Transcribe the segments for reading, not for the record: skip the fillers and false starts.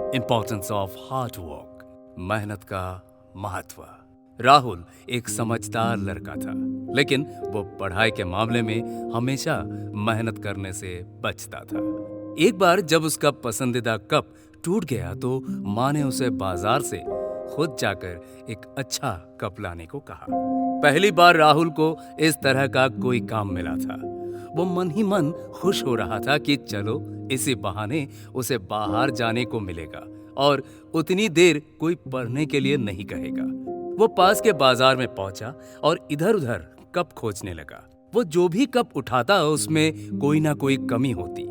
Importance of hard work, मेहनत का महत्व। राहुल एक समझदार लड़का था, लेकिन वो पढ़ाई के मामले में हमेशा मेहनत करने से बचता था। एक बार जब उसका पसंदीदा कप टूट गया तो माँ ने उसे बाजार से खुद जाकर एक अच्छा कप लाने को कहा। पहली बार राहुल को इस तरह का कोई काम मिला था। वो मन ही मन खुश हो रहा था कि चलो इसी बहाने उसे बाहर जाने को मिलेगा और उतनी देर कोई पढ़ने के लिए नहीं कहेगा। वो पास के बाजार में पहुंचा और इधर उधर कप खोजने लगा। वो जो भी कप उठाता उसमें कोई ना कोई कमी होती,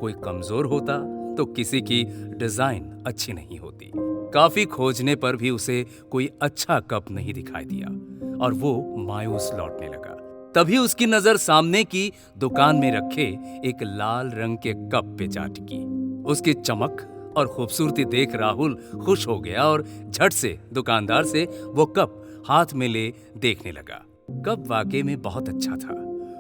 कोई कमजोर होता तो किसी की डिजाइन अच्छी नहीं होती। काफी खोजने पर भी उसे कोई अच्छा कप नहीं दिखाई दिया और वो मायूस लौटने लगा। तभी उसकी नजर सामने की दुकान में रखे एक लाल रंग के कप पे जा टिकी। उसकी चमक और खूबसूरती देख राहुल खुश हो गया और झट से दुकानदार से वो कप हाथ में ले देखने लगा। कप वाकई में बहुत अच्छा था।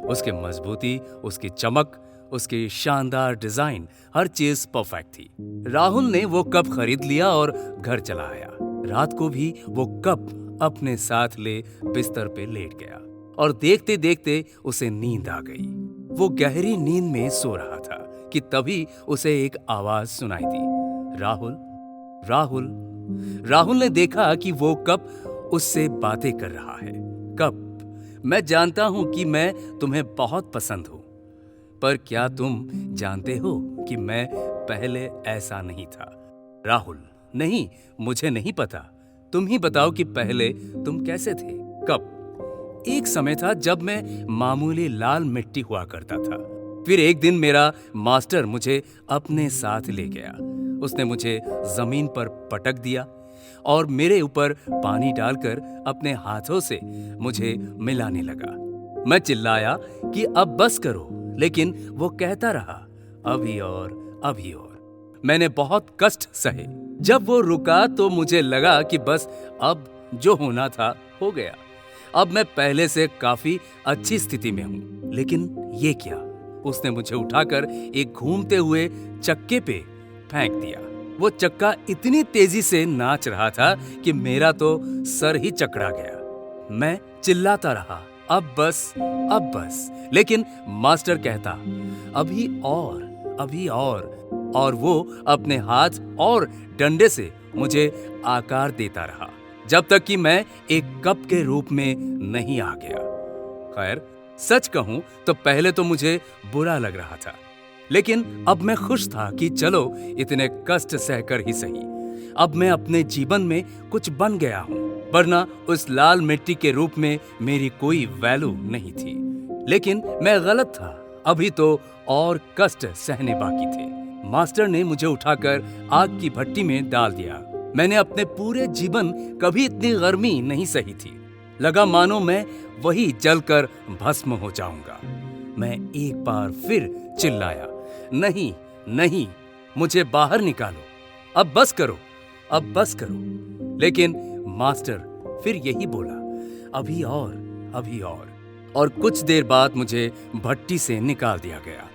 उसकी मजबूती, उसकी चमक, उसकी शानदार डिजाइन, हर चीज परफेक्ट थी। राहुल ने वो कप खरीद लिया और घर चला आया। रात को भी वो कप अपने साथ ले बिस्तर पे लेट गया और देखते देखते उसे नींद आ गई। वो गहरी नींद में सो रहा था कि तभी उसे एक आवाज सुनाई दी, राहुल, राहुल। राहुल ने देखा कि वो कप उससे बातें कर रहा है। कप, मैं जानता हूं कि मैं तुम्हें बहुत पसंद हूं, पर क्या तुम जानते हो कि मैं पहले ऐसा नहीं था? राहुल, नहीं, मुझे नहीं पता। तुम ही बताओ कि पहले तुम कैसे थे? कप, एक समय था जब मैं मामूली लाल मिट्टी हुआ करता था। फिर एक दिन मेरा मास्टर मुझे अपने साथ ले गया। उसने मुझे जमीन पर पटक दिया और मेरे ऊपर पानी डालकर अपने हाथों से मुझे मिलाने लगा। मैं चिल्लाया कि अब बस करो, लेकिन वो कहता रहा, अभी और अभी और। मैंने बहुत कष्ट सहे। जब वो रुका तो मुझे लगा कि बस अब जो होना था हो गया। अब मैं पहले से काफी अच्छी स्थिति में हूं। लेकिन ये क्या? उसने मुझे उठाकर एक घूमते हुए चक्के पे फेंक दिया। वो चक्का इतनी तेजी से नाच रहा था कि मेरा तो सर ही चकरा गया। मैं चिल्लाता रहा, अब बस, अब बस। लेकिन मास्टर कहता, अभी और, अभी और वो अपने हाथ और डंडे से मुझे आकार देता रहा जब तक कि मैं एक कप के रूप में नहीं आ गया। खैर, सच कहूं तो पहले तो मुझे बुरा लग रहा था, लेकिन अब मैं खुश था कि चलो इतने कष्ट सहकर ही सही, अब मैं अपने जीवन में कुछ बन गया हूं। वरना उस लाल मिट्टी के रूप में मेरी कोई वैल्यू नहीं थी। लेकिन मैं गलत था, अभी तो और कष्ट सहने बाकी थे। मास्टर ने मुझे उठाकर आग की भट्टी में डाल दिया। मैंने अपने पूरे जीवन कभी इतनी गर्मी नहीं सही थी। लगा मानो मैं वही जलकर भस्म हो जाऊंगा। मैं एक बार फिर चिल्लाया, नहीं, नहीं, मुझे बाहर निकालो, अब बस करो, अब बस करो। लेकिन मास्टर फिर यही बोला, अभी और, अभी और कुछ देर बाद मुझे भट्टी से निकाल दिया गया।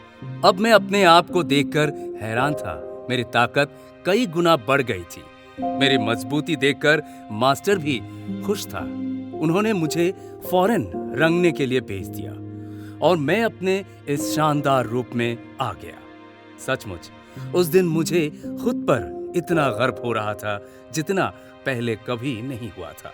अब मैं अपने आप को देखकर हैरान था। मेरी ताकत कई गुना बढ़ गई थी। मेरी मजबूती देखकर मास्टर भी खुश था। उन्होंने मुझे फौरन रंगने के लिए भेज दिया और मैं अपने इस शानदार रूप में आ गया। सचमुच उस दिन मुझे खुद पर इतना गर्व हो रहा था जितना पहले कभी नहीं हुआ था।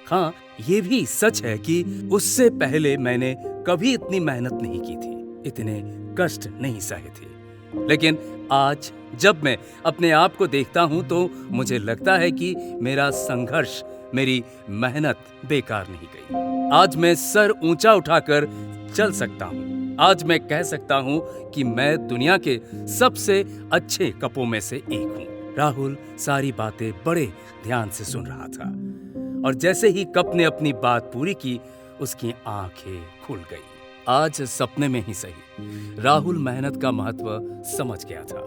हाँ, ये भी सच है कि उससे पहले मैंने कभी इतनी मेहनत नहीं की थी, इतने कष्ट नहीं सहे थे। लेकिन आज जब मैं अपने आप को देखता हूं तो मुझे लगता है कि मेरा संघर्ष, मेरी मेहनत बेकार नहीं गई। आज मैं सर ऊंचा उठाकर चल सकता हूं। आज मैं कह सकता हूं कि मैं दुनिया के सबसे अच्छे कपों में से एक हूं। राहुल सारी बातें बड़े ध्यान से सुन रहा था और जैसे ही कप ने अपनी बात पूरी की, उसकी आंखें खुल गई। आज सपने में ही सही, राहुल मेहनत का महत्व समझ गया था।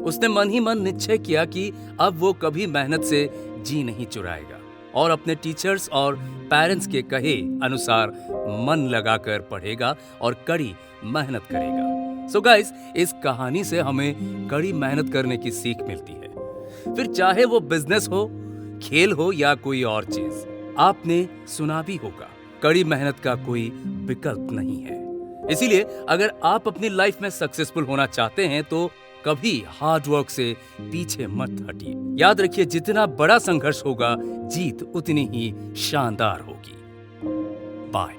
उसने मन ही मन निश्चय किया कि अब वो कभी मेहनत से जी नहीं चुराएगा और अपने टीचर्स और पेरेंट्स के कहे अनुसार मन लगाकर पढ़ेगा और कड़ी मेहनत करेगा। सो गाइस, इस कहानी से हमें कड़ी मेहनत करने की सीख मिलती है। फिर चाहे वो बिजनेस हो, खेल हो या कोई और चीज। आपने सुना भी होगा, कड़ी मेहनत का कोई विकल्प नहीं है। इसीलिए अगर आप अपनी लाइफ में सक्सेसफुल होना चाहते हैं तो कभी हार्ड वर्क से पीछे मत हटिए। याद रखिए, जितना बड़ा संघर्ष होगा, जीत उतनी ही शानदार होगी। बाय।